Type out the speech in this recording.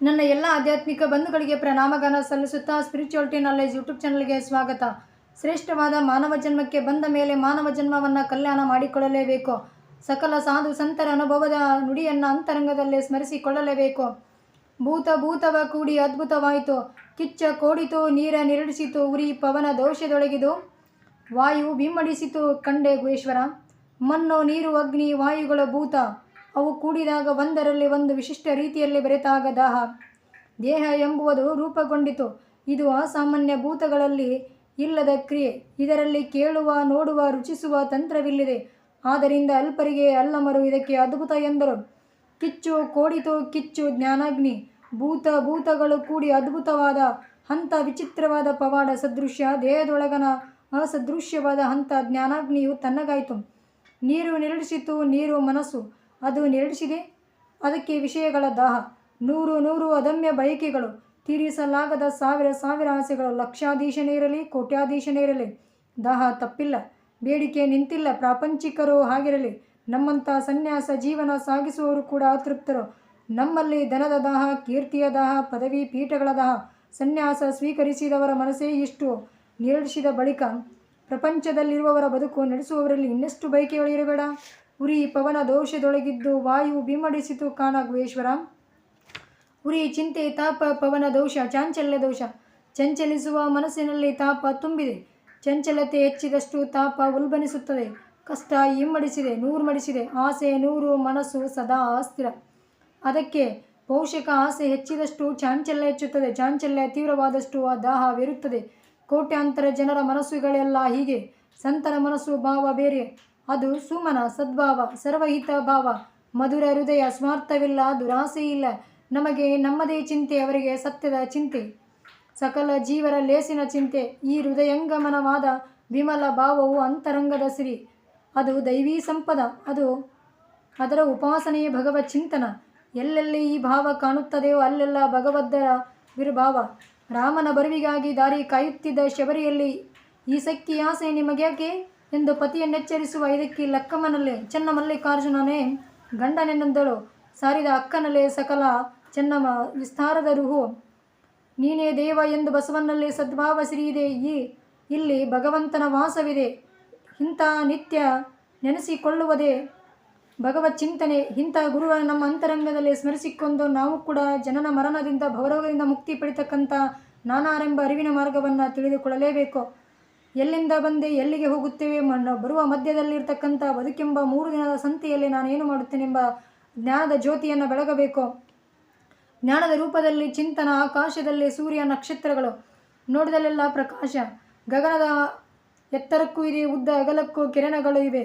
ನನ್ನ ಎಲ್ಲ ಆಧ್ಯಾತ್ಮಿಕ ಬಂಧುಗಳಿಗೆ ಪ್ರಣಾಮಗಾನ ಸಲ್ಲಿಸುತ್ತಾ ಸ್ಪಿರಿಚುವಾಲಿಟಿ ನಾಲೆಜ್ ಯೂಟ್ಯೂಬ್ ಚಾನಲ್ಗೆ ಸ್ವಾಗತ. ಶ್ರೇಷ್ಠವಾದ ಮಾನವ ಜನ್ಮಕ್ಕೆ ಬಂದ ಮೇಲೆ ಮಾನವ ಜನ್ಮವನ್ನು ಕಲ್ಯಾಣ ಮಾಡಿಕೊಳ್ಳಲೇಬೇಕು. ಸಕಲ ಸಾಧು ಸಂತರ ಅನುಭವದ ನುಡಿಯನ್ನು ಅಂತರಂಗದಲ್ಲೇ ಸ್ಮರಿಸಿಕೊಳ್ಳಲೇಬೇಕು. ಭೂತವ ಕೂಡಿ ಅದ್ಭುತವಾಯಿತು, ಕಿಚ್ಚ ಕೋಡಿತು, ನೀರ ನಿರಡಿಸಿತು, ಉರಿ ಪವನ ದೋಷದೊಳಗಿದು, ವಾಯು ಬಿಮ್ಮಡಿಸಿತು ಕಂಡೆ ಗುಹೇಶ್ವರ. ಮಣ್ಣು ನೀರು ಅಗ್ನಿ ವಾಯುಗಳ ಭೂತ ಅವು ಕೂಡಿದಾಗ ಒಂದರಲ್ಲಿ ಒಂದು ವಿಶಿಷ್ಟ ರೀತಿಯಲ್ಲಿ ಬೆರೆತಾಗ ದೇಹ ಎಂಬುವುದು ರೂಪುಗೊಂಡಿತು. ಇದು ಅಸಾಮಾನ್ಯ ಭೂತಗಳಲ್ಲಿ ಇಲ್ಲದ ಕ್ರಿಯೆ. ಇದರಲ್ಲಿ ಕೇಳುವ, ನೋಡುವ, ರುಚಿಸುವ ತಂತ್ರವಿಲ್ಲಿದೆ. ಆದ್ದರಿಂದ ಅಲ್ಪರಿಗೆ ಅಲ್ಲಮರು ಇದಕ್ಕೆ ಅದ್ಭುತ ಎಂದರು. ಕಿಚ್ಚು ಕೋಡಿತು, ಕಿಚ್ಚು ಜ್ಞಾನಾಗ್ನಿ, ಭೂತಗಳು ಕೂಡಿ ಅದ್ಭುತವಾದ ಹಂತ, ವಿಚಿತ್ರವಾದ ಪವಾಡ ಸದೃಶ್ಯ ದೇಹದೊಳಗನ ಅಸದೃಶ್ಯವಾದ ಹಂತ ಜ್ಞಾನಾಗ್ನಿಯು ತನ್ನಗಾಯಿತು. ನೀರು ನಿರಡಿಸಿತು, ನೀರು ಮನಸ್ಸು, ಅದು ನಿರಡಿಸಿದೆ. ಅದಕ್ಕೆ ವಿಷಯಗಳ ದಾಹ, ನೂರು ಅದಮ್ಯ ಬಯಕೆಗಳು, ತೀರಿಸಲಾಗದ ಸಾವಿರ ಆಸೆಗಳು. ಲಕ್ಷಾಧೀಶನೇ ಇರಲಿ, ಕೋಟ್ಯಾಧೀಶನೇ ಇರಲಿ, ದಾಹ ತಪ್ಪಿಲ್ಲ, ಬೇಡಿಕೆ ನಿಂತಿಲ್ಲ. ಪ್ರಾಪಂಚಿಕರು ಹಾಗಿರಲಿ, ನಮ್ಮಂಥ ಸನ್ಯಾಸ ಜೀವನ ಸಾಗಿಸುವವರು ಕೂಡ ಅತೃಪ್ತರು. ನಮ್ಮಲ್ಲಿ ಧನದ ದಾಹ, ಕೀರ್ತಿಯ ದಾಹ, ಪದವಿ ಪೀಠಗಳ ದಾಹ. ಸನ್ಯಾಸ ಸ್ವೀಕರಿಸಿದವರ ಮನಸ್ಸೇ ಇಷ್ಟು ನಿರಡಿಸಿದ ಬಳಿಕ ಪ್ರಪಂಚದಲ್ಲಿರುವವರ ಬದುಕು ನಡೆಸುವವರಲ್ಲಿ ಇನ್ನೆಷ್ಟು ಬಯಕೆಗಳಿರಬೇಡ. ಉರಿ ಪವನ ದೋಷದೊಳಗಿದ್ದು ವಾಯು ಬಿಮ್ಮಡಿಸಿತು ಕಾಣ ಗುಹೇಶ್ವರ. ಉರಿ ಚಿಂತೆ, ತಾಪ, ಪವನ ದೋಷ, ಚಾಂಚಲ್ಯ ದೋಷ. ಚಂಚಲಿಸುವ ಮನಸ್ಸಿನಲ್ಲಿ ತಾಪ ತುಂಬಿದೆ. ಚಂಚಲತೆ ಹೆಚ್ಚಿದಷ್ಟು ತಾಪ ಉಲ್ಬಣಿಸುತ್ತದೆ. ಕಷ್ಟ ಇಮ್ಮಡಿಸಿದೆ, ಮಡಿಸಿದೆ. ಆಸೆ ನೂರು, ಮನಸ್ಸು ಸದಾ ಅಸ್ಥಿರ. ಅದಕ್ಕೆ ಪೋಷಕ. ಆಸೆ ಹೆಚ್ಚಿದಷ್ಟು ಚಾಂಚಲ್ಯ ಹೆಚ್ಚುತ್ತದೆ. ಚಾಂಚಲ್ಯ ತೀವ್ರವಾದಷ್ಟು ಆ ದಾಹವಿರುತ್ತದೆ. ಕೋಟ್ಯಾಂತರ ಜನರ ಮನಸ್ಸುಗಳೆಲ್ಲ ಹೀಗೆ. ಸಂತರ ಮನಸ್ಸು ಭಾವ ಬೇರೆ. ಅದು ಸುಮನ, ಸದ್ಭಾವ, ಸರ್ವಹಿತ ಭಾವ, ಮಧುರ ಹೃದಯ, ಸ್ವಾರ್ಥವಿಲ್ಲ, ದುರಾಸೆಯಿಲ್ಲ. ನಮಗೆ ನಮ್ಮದೇ ಚಿಂತೆ, ಅವರಿಗೆ ಸತ್ಯದ ಚಿಂತೆ, ಸಕಲ ಜೀವರ ಲೇಸಿನ ಚಿಂತೆ. ಈ ಹೃದಯಂಗಮನವಾದ ವಿಮಲ ಭಾವವು ಅಂತರಂಗದ ಸಿರಿ. ಅದು ದೈವೀ ಸಂಪದ. ಅದರ ಉಪಾಸನೆಯೇ ಭಗವತ್ ಚಿಂತನ. ಎಲ್ಲೆಲ್ಲಿ ಈ ಭಾವ ಕಾಣುತ್ತದೆಯೋ ಅಲ್ಲೆಲ್ಲ ಭಗವದ್ದರ ವಿರ್ಭಾವ. ರಾಮನ ಬರುವಿಗಾಗಿ ದಾರಿ ಕಾಯುತ್ತಿದ್ದ ಶಬರಿಯಲ್ಲಿ ಈ ಸಖಿ ಆಸೆ ನಿಮಗ್ಯಾಕೆ ಎಂದು ಪತಿಯನ್ನೆಚ್ಚರಿಸುವ ಇದಕ್ಕೆ ಲಕ್ಕಮ್ಮನಲ್ಲೇ ಚನ್ನಮಲ್ಲಿಕಾರ್ಜುನನೇ ಗಂಡನೆಂದಳು ಸಾರಿದ ಅಕ್ಕನಲ್ಲೇ ಸಕಲ ಚೆನ್ನಮ್ಮ ವಿಸ್ತಾರದ ರುಹು. ನೀನೇ ದೇವ ಎಂದು ಬಸವನಲ್ಲೇ ಸದ್ಭಾವ ಸಿರಿಯಿದೆ. ಇಲ್ಲಿ ಭಗವಂತನ ವಾಸವಿದೆ. ಇಂಥ ನಿತ್ಯ ನೆನೆಸಿಕೊಳ್ಳುವುದೇ ಭಗವತ್ ಚಿಂತನೆ. ಇಂಥ ಗುರುವ ನಮ್ಮ ಅಂತರಂಗದಲ್ಲಿ ಸ್ಮರಿಸಿಕೊಂಡು ನಾವು ಕೂಡ ಜನನ ಮರಣದಿಂದ ಭವರೋಗದಿಂದ ಮುಕ್ತಿ ಪಡಿತಕ್ಕಂಥ ನಾನಾರೆಂಬ ಅರಿವಿನ ಮಾರ್ಗವನ್ನು ತಿಳಿದುಕೊಳ್ಳಲೇಬೇಕು. ಎಲ್ಲಿಂದ ಬಂದೆ, ಎಲ್ಲಿಗೆ ಹೋಗುತ್ತೇವೆ, ಬರುವ ಮಧ್ಯದಲ್ಲಿರ್ತಕ್ಕಂಥ ಬದುಕೆಂಬ 3 ದಿನದ ಸಂತೆಯಲ್ಲಿ ನಾನೇನು ಮಾಡುತ್ತೇನೆಂಬ ಜ್ಞಾನದ ಜ್ಯೋತಿಯನ್ನು ಬೆಳಗಬೇಕು. ಜ್ಞಾನದ ರೂಪದಲ್ಲಿ ಚಿಂತನ. ಆಕಾಶದಲ್ಲಿ ಸೂರ್ಯ ನಕ್ಷತ್ರಗಳು ನೋಡಿದಲ್ಲೆಲ್ಲ ಪ್ರಕಾಶ. ಗಗನದ ಎತ್ತರಕ್ಕೂ ಇದೆ, ಉದ್ದ ಅಗಲಕ್ಕೂ ಕಿರಣಗಳು ಇವೆ.